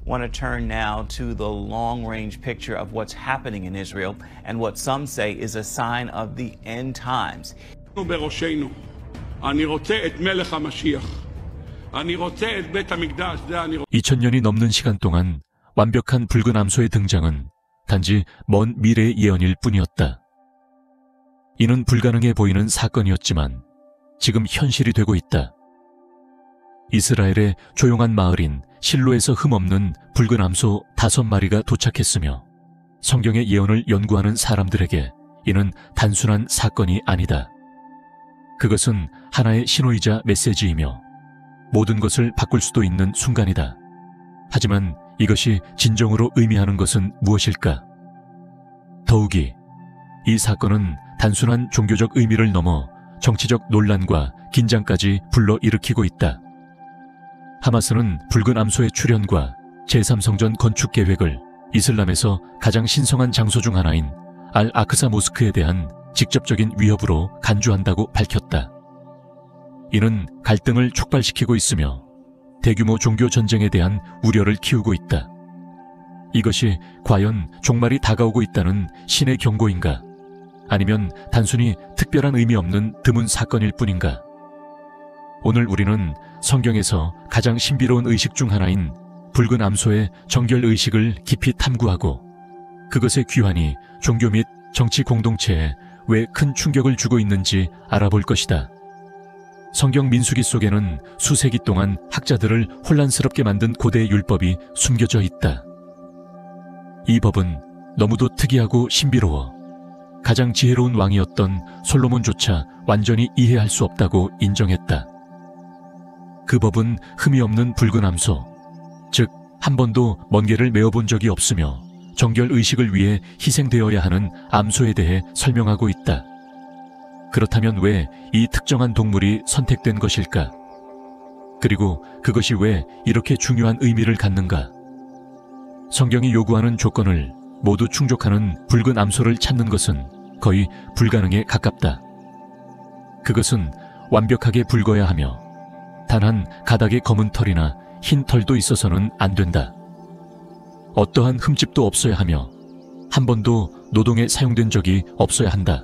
want to turn now to the long-range picture of what's happening in Israel and what some say is a sign of the end times. בראשנו. אני רוצה את מלך המשיח. אני רוצה את בית המקדש. 2000년이 넘는 시간 동안 완벽한 붉은 암소의 등장은 단지 먼 미래의 예언일 뿐이었다. 이는 불가능해 보이는 사건이었지만 지금 현실이 되고 있다. 이스라엘의 조용한 마을인 실로에서 흠없는 붉은 암소 5마리가 도착했으며 성경의 예언을 연구하는 사람들에게 이는 단순한 사건이 아니다. 그것은 하나의 신호이자 메시지이며 모든 것을 바꿀 수도 있는 순간이다. 하지만 이것이 진정으로 의미하는 것은 무엇일까? 더욱이 이 사건은 단순한 종교적 의미를 넘어 정치적 논란과 긴장까지 불러일으키고 있다. 하마스는 붉은 암소의 출현과 제3성전 건축 계획을 이슬람에서 가장 신성한 장소 중 하나인 알-아크사 모스크에 대한 직접적인 위협으로 간주한다고 밝혔다. 이는 갈등을 촉발시키고 있으며 대규모 종교 전쟁에 대한 우려를 키우고 있다. 이것이 과연 종말이 다가오고 있다는 신의 경고인가? 아니면 단순히 특별한 의미 없는 드문 사건일 뿐인가? 오늘 우리는 성경에서 가장 신비로운 의식 중 하나인 붉은 암소의 정결 의식을 깊이 탐구하고 그것의 귀환이 종교 및 정치 공동체에 왜 큰 충격을 주고 있는지 알아볼 것이다. 성경 민수기 속에는 수세기 동안 학자들을 혼란스럽게 만든 고대의 율법이 숨겨져 있다. 이 법은 너무도 특이하고 신비로워 가장 지혜로운 왕이었던 솔로몬조차 완전히 이해할 수 없다고 인정했다. 그 법은 흠이 없는 붉은 암소, 즉 한 번도 먼 길을 메어본 적이 없으며 정결 의식을 위해 희생되어야 하는 암소에 대해 설명하고 있다. 그렇다면 왜 이 특정한 동물이 선택된 것일까? 그리고 그것이 왜 이렇게 중요한 의미를 갖는가? 성경이 요구하는 조건을 모두 충족하는 붉은 암소를 찾는 것은 거의 불가능에 가깝다. 그것은 완벽하게 붉어야 하며 단 한 가닥의 검은 털이나 흰 털도 있어서는 안 된다. 어떠한 흠집도 없어야 하며 한 번도 노동에 사용된 적이 없어야 한다.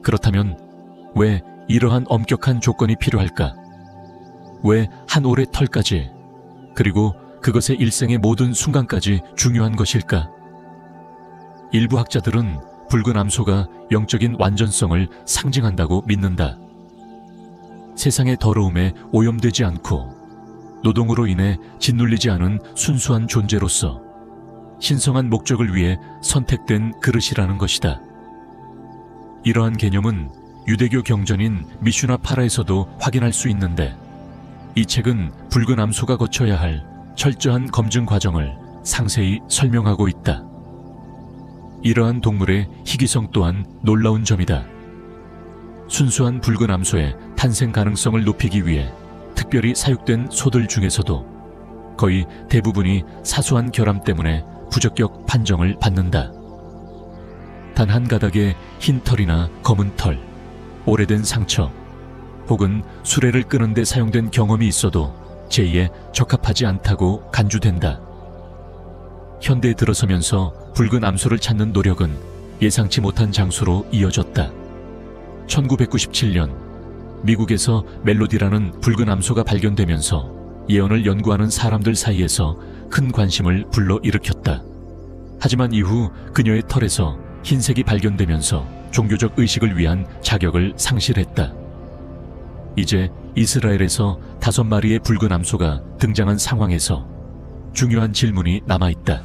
그렇다면 왜 이러한 엄격한 조건이 필요할까? 왜 한 올의 털까지 그리고 그것의 일생의 모든 순간까지 중요한 것일까? 일부 학자들은 붉은 암소가 영적인 완전성을 상징한다고 믿는다. 세상의 더러움에 오염되지 않고 노동으로 인해 짓눌리지 않은 순수한 존재로서 신성한 목적을 위해 선택된 그릇이라는 것이다. 이러한 개념은 유대교 경전인 미슈나 파라에서도 확인할 수 있는데 이 책은 붉은 암소가 거쳐야 할 철저한 검증 과정을 상세히 설명하고 있다. 이러한 동물의 희귀성 또한 놀라운 점이다. 순수한 붉은 암소의 탄생 가능성을 높이기 위해 특별히 사육된 소들 중에서도 거의 대부분이 사소한 결함 때문에 부적격 판정을 받는다. 단 한 가닥의 흰 털이나 검은 털, 오래된 상처, 혹은 수레를 끄는 데 사용된 경험이 있어도 제의에 적합하지 않다고 간주된다. 현대에 들어서면서 붉은 암소를 찾는 노력은 예상치 못한 장소로 이어졌다. 1997년 미국에서 멜로디라는 붉은 암소가 발견되면서 예언을 연구하는 사람들 사이에서 큰 관심을 불러일으켰다. 하지만 이후 그녀의 털에서 흰색이 발견되면서 종교적 의식을 위한 자격을 상실했다. 이제 이스라엘에서 5마리의 붉은 암소가 등장한 상황에서 중요한 질문이 남아있다.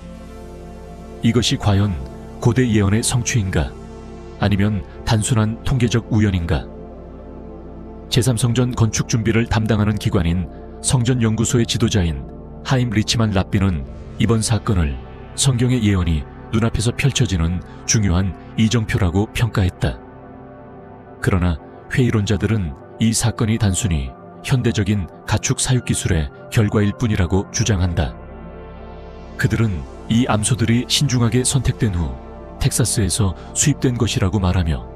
이것이 과연 고대 예언의 성취인가? 아니면 단순한 통계적 우연인가? 제3성전 건축 준비를 담당하는 기관인 성전연구소의 지도자인 하임 리치만 랍비는 이번 사건을 성경의 예언이 눈앞에서 펼쳐지는 중요한 이정표라고 평가했다. 그러나 회의론자들은 이 사건이 단순히 현대적인 가축 사육 기술의 결과일 뿐이라고 주장한다. 그들은 이 암소들이 신중하게 선택된 후 텍사스에서 수입된 것이라고 말하며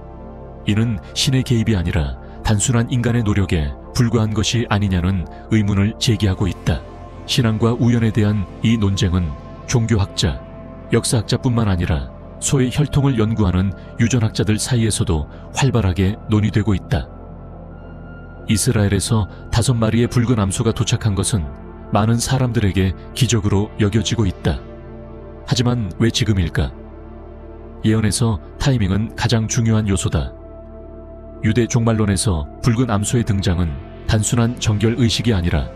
이는 신의 개입이 아니라 단순한 인간의 노력에 불과한 것이 아니냐는 의문을 제기하고 있다. 신앙과 우연에 대한 이 논쟁은 종교학자, 역사학자뿐만 아니라 소의 혈통을 연구하는 유전학자들 사이에서도 활발하게 논의되고 있다. 이스라엘에서 5마리의 붉은 암소가 도착한 것은 많은 사람들에게 기적으로 여겨지고 있다. 하지만 왜 지금일까? 예언에서 타이밍은 가장 중요한 요소다. 유대 종말론에서 붉은 암소의 등장은 단순한 정결의식이 아니라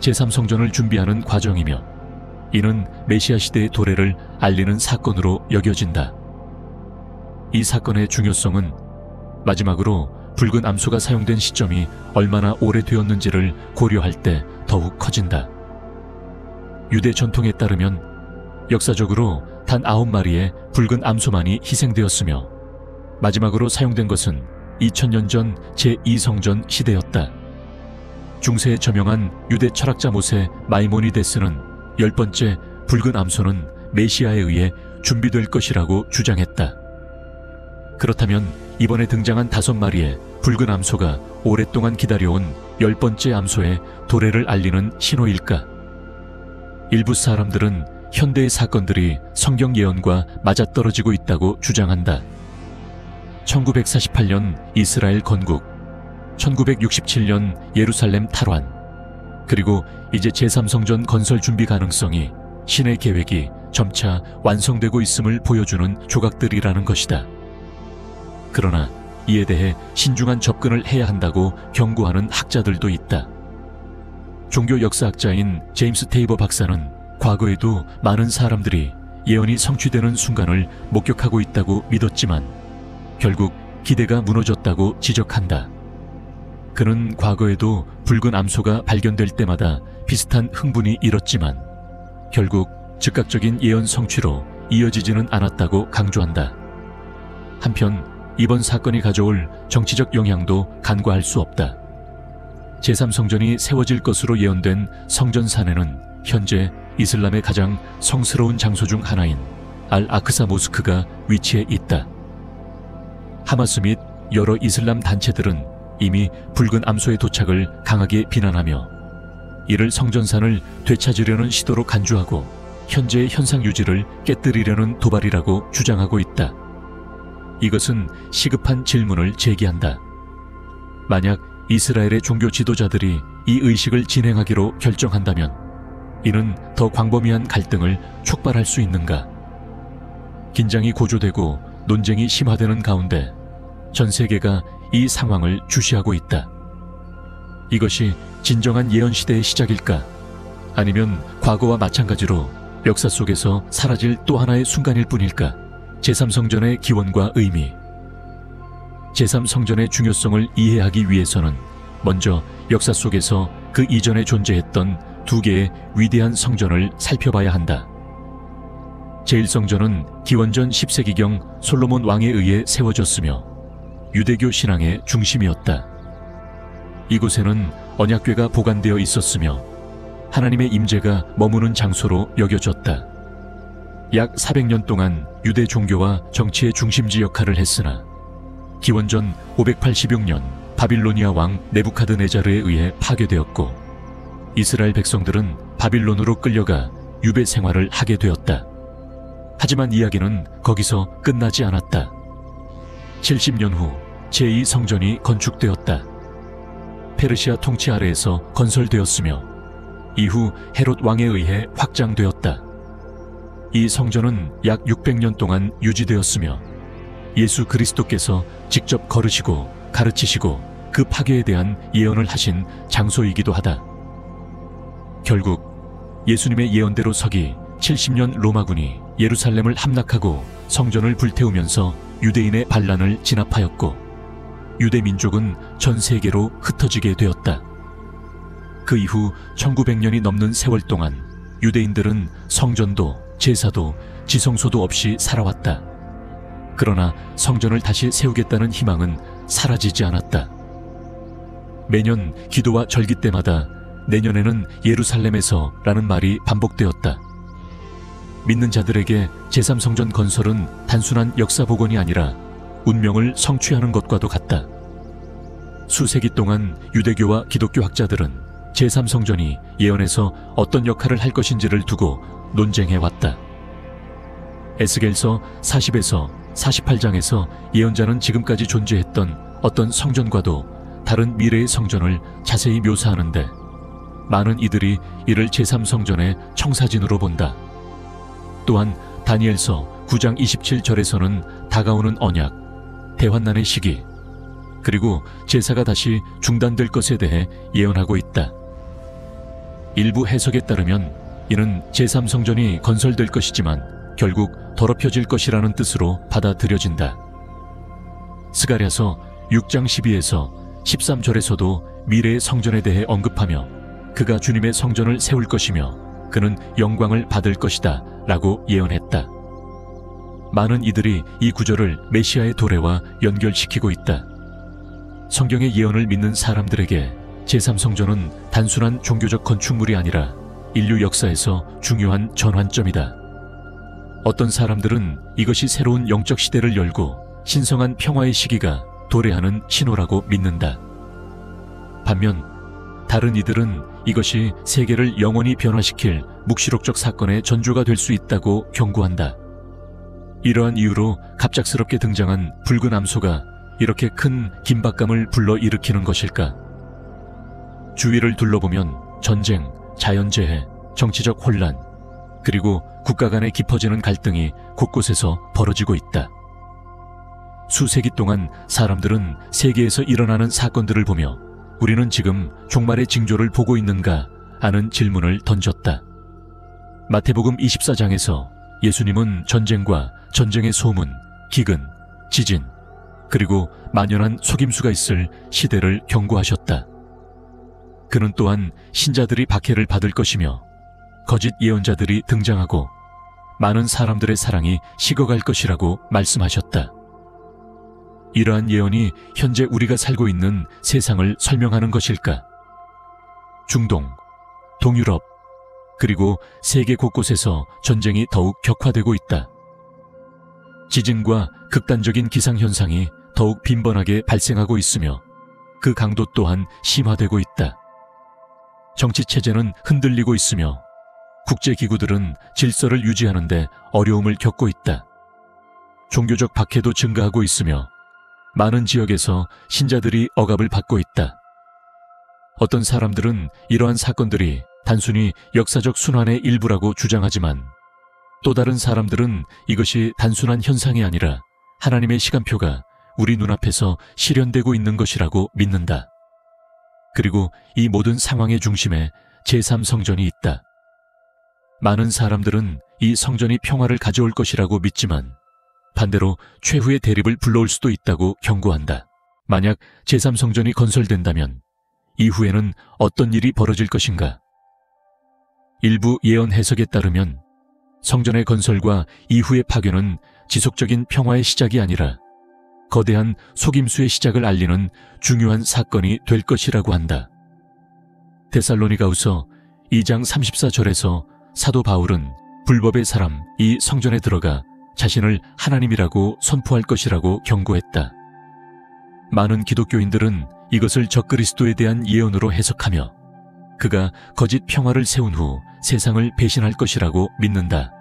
제3성전을 준비하는 과정이며 이는 메시아 시대의 도래를 알리는 사건으로 여겨진다. 이 사건의 중요성은 마지막으로 붉은 암소가 사용된 시점이 얼마나 오래되었는지를 고려할 때 더욱 커진다. 유대 전통에 따르면 역사적으로 단 9마리의 붉은 암소만이 희생되었으며 마지막으로 사용된 것은 2000년 전 제2성전 시대였다. 중세에 저명한 유대 철학자 모세 마이모니데스는 10번째 붉은 암소는 메시아에 의해 준비될 것이라고 주장했다. 그렇다면 이번에 등장한 5마리의 붉은 암소가 오랫동안 기다려온 10번째 암소의 도래를 알리는 신호일까? 일부 사람들은 현대의 사건들이 성경 예언과 맞아떨어지고 있다고 주장한다. 1948년 이스라엘 건국, 1967년 예루살렘 탈환, 그리고 이제 제3성전 건설 준비 가능성이 신의 계획이 점차 완성되고 있음을 보여주는 조각들이라는 것이다. 그러나 이에 대해 신중한 접근을 해야 한다고 경고하는 학자들도 있다. 종교 역사학자인 제임스 테이버 박사는 과거에도 많은 사람들이 예언이 성취되는 순간을 목격하고 있다고 믿었지만 결국 기대가 무너졌다고 지적한다. 그는 과거에도 붉은 암소가 발견될 때마다 비슷한 흥분이 일었지만 결국 즉각적인 예언 성취로 이어지지는 않았다고 강조한다. 한편 이번 사건이 가져올 정치적 영향도 간과할 수 없다. 제3성전이 세워질 것으로 예언된 성전산에는 현재 이슬람의 가장 성스러운 장소 중 하나인 알-아크사 모스크가 위치해 있다. 하마스 및 여러 이슬람 단체들은 이미 붉은 암소의 도착을 강하게 비난하며 이를 성전산을 되찾으려는 시도로 간주하고 현재의 현상 유지를 깨뜨리려는 도발이라고 주장하고 있다. 이것은 시급한 질문을 제기한다. 만약 이스라엘의 종교 지도자들이 이 의식을 진행하기로 결정한다면 이는 더 광범위한 갈등을 촉발할 수 있는가? 긴장이 고조되고 논쟁이 심화되는 가운데 전 세계가 이 상황을 주시하고 있다. 이것이 진정한 예언 시대의 시작일까? 아니면 과거와 마찬가지로 역사 속에서 사라질 또 하나의 순간일 뿐일까? 제3성전의 기원과 의미. 제3성전의 중요성을 이해하기 위해서는 먼저 역사 속에서 그 이전에 존재했던 2개의 위대한 성전을 살펴봐야 한다. 제1성전은 기원전 10세기경 솔로몬 왕에 의해 세워졌으며 유대교 신앙의 중심이었다. 이곳에는 언약궤가 보관되어 있었으며 하나님의 임재가 머무는 장소로 여겨졌다. 약 400년 동안 유대 종교와 정치의 중심지 역할을 했으나 기원전 586년 바빌로니아 왕 네부카드네자르에 의해 파괴되었고 이스라엘 백성들은 바빌론으로 끌려가 유배 생활을 하게 되었다. 하지만 이야기는 거기서 끝나지 않았다. 70년 후 제2성전이 건축되었다. 페르시아 통치 아래에서 건설되었으며 이후 헤롯 왕에 의해 확장되었다. 이 성전은 약 600년 동안 유지되었으며 예수 그리스도께서 직접 걸으시고 가르치시고 그 파괴에 대한 예언을 하신 장소이기도 하다. 결국 예수님의 예언대로 서기 70년 로마군이 예루살렘을 함락하고 성전을 불태우면서 유대인의 반란을 진압하였고 유대 민족은 전 세계로 흩어지게 되었다. 그 이후 1900년이 넘는 세월 동안 유대인들은 성전도 제사도 지성소도 없이 살아왔다. 그러나 성전을 다시 세우겠다는 희망은 사라지지 않았다. 매년 기도와 절기 때마다 내년에는 예루살렘에서 라는 말이 반복되었다. 믿는 자들에게 제3성전 건설은 단순한 역사 복원이 아니라 운명을 성취하는 것과도 같다. 수세기 동안 유대교와 기독교 학자들은 제3성전이 예언에서 어떤 역할을 할 것인지를 두고 논쟁해왔다. 에스겔서 40에서 48장에서 예언자는 지금까지 존재했던 어떤 성전과도 다른 미래의 성전을 자세히 묘사하는데 많은 이들이 이를 제3성전의 청사진으로 본다. 또한 다니엘서 9장 27절에서는 다가오는 언약, 대환난의 시기, 그리고 제사가 다시 중단될 것에 대해 예언하고 있다. 일부 해석에 따르면 이는 제3성전이 건설될 것이지만 결국 더럽혀질 것이라는 뜻으로 받아들여진다. 스가랴서 6장 12에서 13절에서도 미래의 성전에 대해 언급하며 그가 주님의 성전을 세울 것이며 그는 영광을 받을 것이다 라고 예언했다. 많은 이들이 이 구절을 메시아의 도래와 연결시키고 있다. 성경의 예언을 믿는 사람들에게 제3성전은 단순한 종교적 건축물이 아니라 인류 역사에서 중요한 전환점이다. 어떤 사람들은 이것이 새로운 영적 시대를 열고 신성한 평화의 시기가 도래하는 신호라고 믿는다. 반면 다른 이들은 이것이 세계를 영원히 변화시킬 묵시록적 사건의 전조가 될 수 있다고 경고한다. 이러한 이유로 갑작스럽게 등장한 붉은 암소가 이렇게 큰 긴박감을 불러일으키는 것일까? 주위를 둘러보면 전쟁, 자연재해, 정치적 혼란, 그리고 국가 간의 깊어지는 갈등이 곳곳에서 벌어지고 있다. 수세기 동안 사람들은 세계에서 일어나는 사건들을 보며 우리는 지금 종말의 징조를 보고 있는가 하는 질문을 던졌다. 마태복음 24장에서 예수님은 전쟁과 전쟁의 소문, 기근, 지진, 그리고 만연한 속임수가 있을 시대를 경고하셨다. 그는 또한 신자들이 박해를 받을 것이며 거짓 예언자들이 등장하고 많은 사람들의 사랑이 식어갈 것이라고 말씀하셨다. 이러한 예언이 현재 우리가 살고 있는 세상을 설명하는 것일까? 중동, 동유럽, 그리고 세계 곳곳에서 전쟁이 더욱 격화되고 있다. 지진과 극단적인 기상현상이 더욱 빈번하게 발생하고 있으며 그 강도 또한 심화되고 있다. 정치체제는 흔들리고 있으며 국제기구들은 질서를 유지하는 데 어려움을 겪고 있다. 종교적 박해도 증가하고 있으며 많은 지역에서 신자들이 억압을 받고 있다. 어떤 사람들은 이러한 사건들이 단순히 역사적 순환의 일부라고 주장하지만 또 다른 사람들은 이것이 단순한 현상이 아니라 하나님의 시간표가 우리 눈앞에서 실현되고 있는 것이라고 믿는다. 그리고 이 모든 상황의 중심에 제3성전이 있다. 많은 사람들은 이 성전이 평화를 가져올 것이라고 믿지만 반대로 최후의 대립을 불러올 수도 있다고 경고한다. 만약 제3성전이 건설된다면 이후에는 어떤 일이 벌어질 것인가? 일부 예언 해석에 따르면 성전의 건설과 이후의 파괴는 지속적인 평화의 시작이 아니라 거대한 속임수의 시작을 알리는 중요한 사건이 될 것이라고 한다. 데살로니가후서 2장 34절에서 사도 바울은 불법의 사람 이 성전에 들어가 자신을 하나님이라고 선포할 것이라고 경고했다. 많은 기독교인들은 이것을 적그리스도에 대한 예언으로 해석하며 그가 거짓 평화를 세운 후 세상을 배신할 것이라고 믿는다.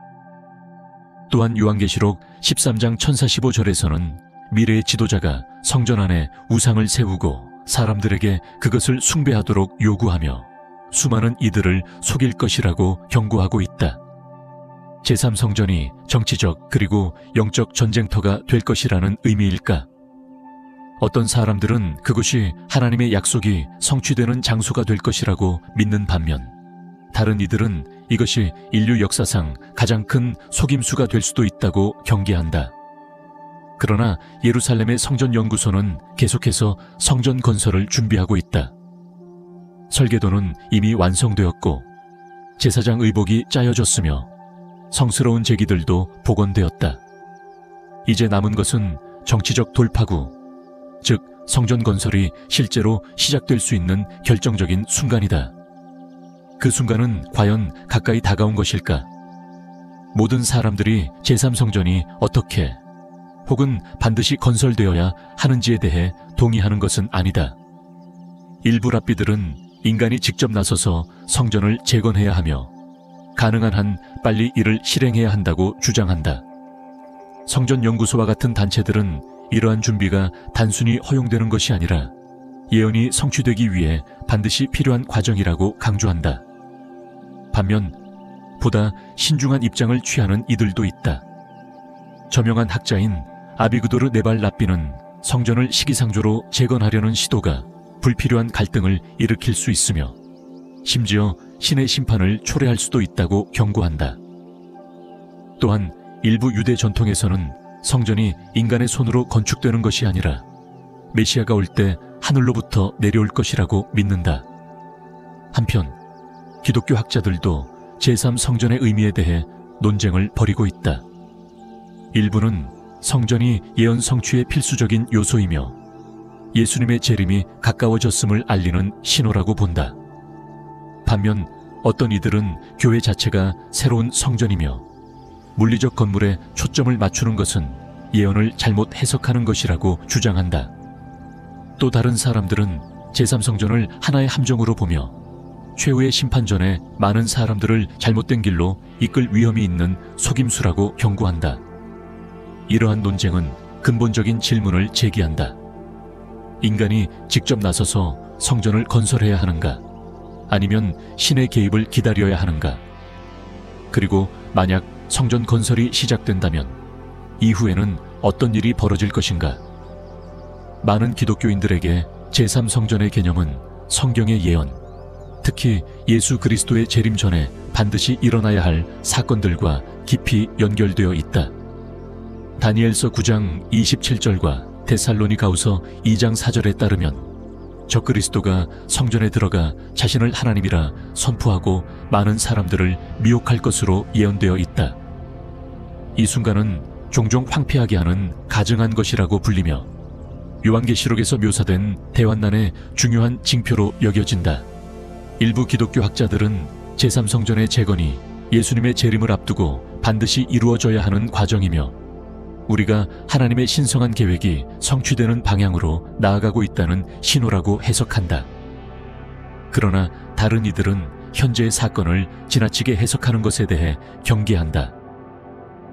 또한 요한계시록 13장 1045절에서는 미래의 지도자가 성전 안에 우상을 세우고 사람들에게 그것을 숭배하도록 요구하며 수많은 이들을 속일 것이라고 경고하고 있다. 제3성전이 정치적 그리고 영적 전쟁터가 될 것이라는 의미일까? 어떤 사람들은 그것이 하나님의 약속이 성취되는 장소가 될 것이라고 믿는 반면 다른 이들은 이것이 인류 역사상 가장 큰 속임수가 될 수도 있다고 경계한다. 그러나 예루살렘의 성전연구소는 계속해서 성전 건설을 준비하고 있다. 설계도는 이미 완성되었고 제사장 의복이 짜여졌으며 성스러운 제기들도 복원되었다. 이제 남은 것은 정치적 돌파구, 즉 성전 건설이 실제로 시작될 수 있는 결정적인 순간이다. 그 순간은 과연 가까이 다가온 것일까? 모든 사람들이 제3성전이 어떻게 혹은 반드시 건설되어야 하는지에 대해 동의하는 것은 아니다. 일부 랍비들은 인간이 직접 나서서 성전을 재건해야 하며 가능한 한 빨리 이를 실행해야 한다고 주장한다. 성전연구소와 같은 단체들은 이러한 준비가 단순히 허용되는 것이 아니라 예언이 성취되기 위해 반드시 필요한 과정이라고 강조한다. 반면 보다 신중한 입장을 취하는 이들도 있다. 저명한 학자인 아비그도르 네발 랍비는 성전을 시기상조로 재건하려는 시도가 불필요한 갈등을 일으킬 수 있으며 심지어 신의 심판을 초래할 수도 있다고 경고한다. 또한 일부 유대 전통에서는 성전이 인간의 손으로 건축되는 것이 아니라 메시아가 올 때 하늘로부터 내려올 것이라고 믿는다. 한편 기독교 학자들도 제3성전의 의미에 대해 논쟁을 벌이고 있다. 일부는 성전이 예언 성취의 필수적인 요소이며 예수님의 재림이 가까워졌음을 알리는 신호라고 본다. 반면 어떤 이들은 교회 자체가 새로운 성전이며 물리적 건물에 초점을 맞추는 것은 예언을 잘못 해석하는 것이라고 주장한다. 또 다른 사람들은 제3성전을 하나의 함정으로 보며 최후의 심판 전에 많은 사람들을 잘못된 길로 이끌 위험이 있는 속임수라고 경고한다. 이러한 논쟁은 근본적인 질문을 제기한다. 인간이 직접 나서서 성전을 건설해야 하는가? 아니면 신의 개입을 기다려야 하는가? 그리고 만약 성전 건설이 시작된다면 이후에는 어떤 일이 벌어질 것인가? 많은 기독교인들에게 제3성전의 개념은 성경의 예언, 특히 예수 그리스도의 재림 전에 반드시 일어나야 할 사건들과 깊이 연결되어 있다. 다니엘서 9장 27절과 데살로니가후서 2장 4절에 따르면 적그리스도가 성전에 들어가 자신을 하나님이라 선포하고 많은 사람들을 미혹할 것으로 예언되어 있다. 이 순간은 종종 황폐하게 하는 가증한 것이라고 불리며 요한계시록에서 묘사된 대환난의 중요한 징표로 여겨진다. 일부 기독교 학자들은 제3성전의 재건이 예수님의 재림을 앞두고 반드시 이루어져야 하는 과정이며 우리가 하나님의 신성한 계획이 성취되는 방향으로 나아가고 있다는 신호라고 해석한다. 그러나 다른 이들은 현재의 사건을 지나치게 해석하는 것에 대해 경계한다.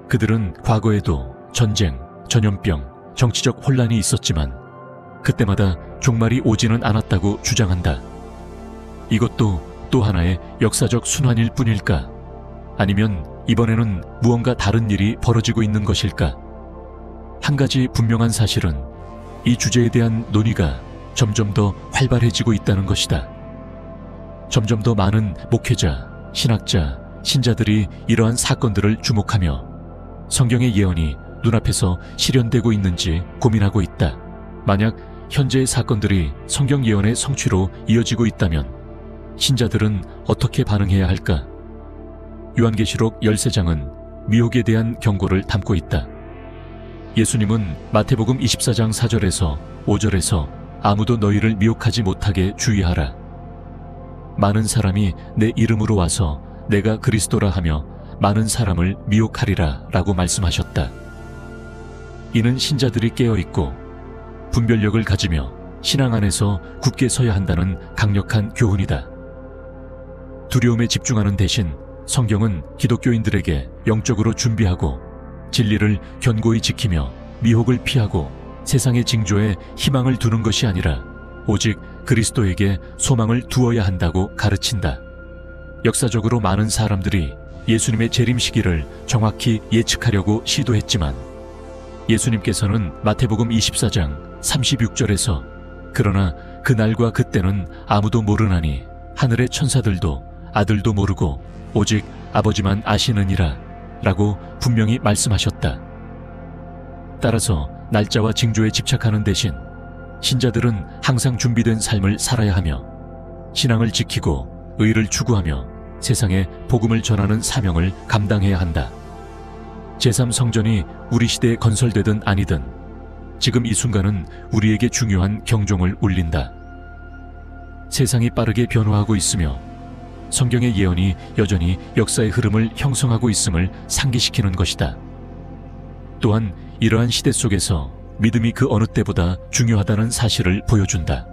그들은 과거에도 전쟁, 전염병, 정치적 혼란이 있었지만 그때마다 종말이 오지는 않았다고 주장한다. 이것도 또 하나의 역사적 순환일 뿐일까? 아니면 이번에는 무언가 다른 일이 벌어지고 있는 것일까? 한 가지 분명한 사실은 이 주제에 대한 논의가 점점 더 활발해지고 있다는 것이다. 점점 더 많은 목회자, 신학자, 신자들이 이러한 사건들을 주목하며 성경의 예언이 눈앞에서 실현되고 있는지 고민하고 있다. 만약 현재의 사건들이 성경 예언의 성취로 이어지고 있다면 신자들은 어떻게 반응해야 할까? 요한계시록 13장은 미혹에 대한 경고를 담고 있다. 예수님은 마태복음 24장 4절에서 5절에서 아무도 너희를 미혹하지 못하게 주의하라. 많은 사람이 내 이름으로 와서 내가 그리스도라 하며 많은 사람을 미혹하리라 라고 말씀하셨다. 이는 신자들이 깨어있고 분별력을 가지며 신앙 안에서 굳게 서야 한다는 강력한 교훈이다. 두려움에 집중하는 대신 성경은 기독교인들에게 영적으로 준비하고 진리를 견고히 지키며 미혹을 피하고 세상의 징조에 희망을 두는 것이 아니라 오직 그리스도에게 소망을 두어야 한다고 가르친다. 역사적으로 많은 사람들이 예수님의 재림 시기를 정확히 예측하려고 시도했지만 예수님께서는 마태복음 24장 36절에서 그러나 그날과 그때는 아무도 모르나니 하늘의 천사들도 아들도 모르고 오직 아버지만 아시느니라 라고 분명히 말씀하셨다. 따라서 날짜와 징조에 집착하는 대신 신자들은 항상 준비된 삶을 살아야 하며 신앙을 지키고 의를 추구하며 세상에 복음을 전하는 사명을 감당해야 한다. 제3성전이 우리 시대에 건설되든 아니든 지금 이 순간은 우리에게 중요한 경종을 울린다. 세상이 빠르게 변화하고 있으며 성경의 예언이 여전히 역사의 흐름을 형성하고 있음을 상기시키는 것이다. 또한 이러한 시대 속에서 믿음이 그 어느 때보다 중요하다는 사실을 보여준다.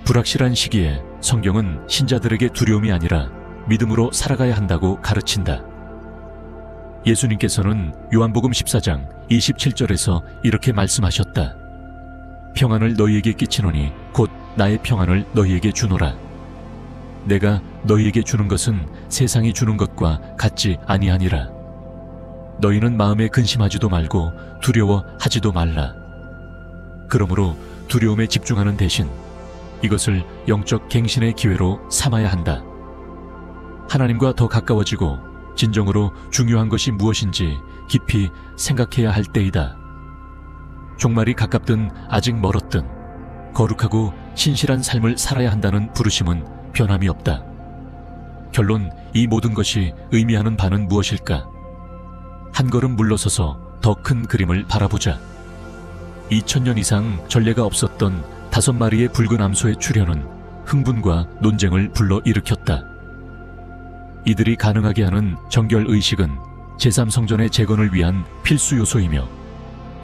불확실한 시기에 성경은 신자들에게 두려움이 아니라 믿음으로 살아가야 한다고 가르친다. 예수님께서는 요한복음 14장 27절에서 이렇게 말씀하셨다. 평안을 너희에게 끼치노니 곧 나의 평안을 너희에게 주노라. 내가 너희에게 주는 것은 세상이 주는 것과 같지 아니하니라. 너희는 마음에 근심하지도 말고 두려워하지도 말라. 그러므로 두려움에 집중하는 대신 이것을 영적 갱신의 기회로 삼아야 한다. 하나님과 더 가까워지고 진정으로 중요한 것이 무엇인지 깊이 생각해야 할 때이다. 종말이 가깝든 아직 멀었든 거룩하고 신실한 삶을 살아야 한다는 부르심은 변함이 없다. 결론, 이 모든 것이 의미하는 바는 무엇일까? 한 걸음 물러서서 더 큰 그림을 바라보자. 2000년 이상 전례가 없었던 5마리의 붉은 암소의 출현은 흥분과 논쟁을 불러일으켰다. 이들이 가능하게 하는 정결의식은 제3성전의 재건을 위한 필수 요소이며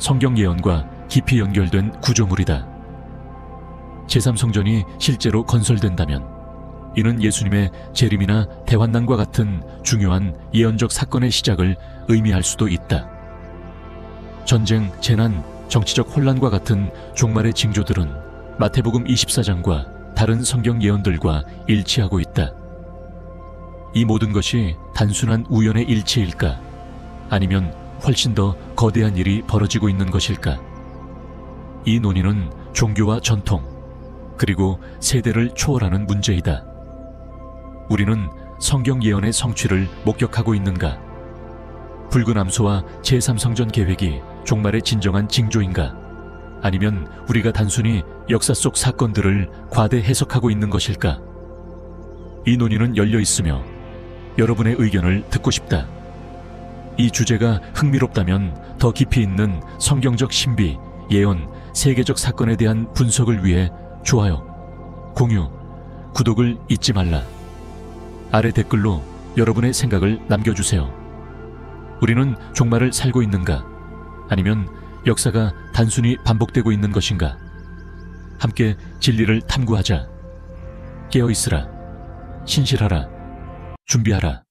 성경 예언과 깊이 연결된 구조물이다. 제3성전이 실제로 건설된다면 이는 예수님의 재림이나 대환난과 같은 중요한 예언적 사건의 시작을 의미할 수도 있다. 전쟁, 재난, 정치적 혼란과 같은 종말의 징조들은 마태복음 24장과 다른 성경 예언들과 일치하고 있다. 이 모든 것이 단순한 우연의 일치일까? 아니면 훨씬 더 거대한 일이 벌어지고 있는 것일까? 이 논의는 종교와 전통, 그리고 세대를 초월하는 문제이다. 우리는 성경 예언의 성취를 목격하고 있는가? 붉은 암소와 제3성전 계획이 종말의 진정한 징조인가? 아니면 우리가 단순히 역사 속 사건들을 과대 해석하고 있는 것일까? 이 논의는 열려 있으며 여러분의 의견을 듣고 싶다. 이 주제가 흥미롭다면 더 깊이 있는 성경적 신비, 예언, 세계적 사건에 대한 분석을 위해 좋아요, 공유, 구독을 잊지 말라. 아래 댓글로 여러분의 생각을 남겨주세요. 우리는 종말을 살고 있는가? 아니면 역사가 단순히 반복되고 있는 것인가? 함께 진리를 탐구하자. 깨어있으라. 신실하라. 준비하라.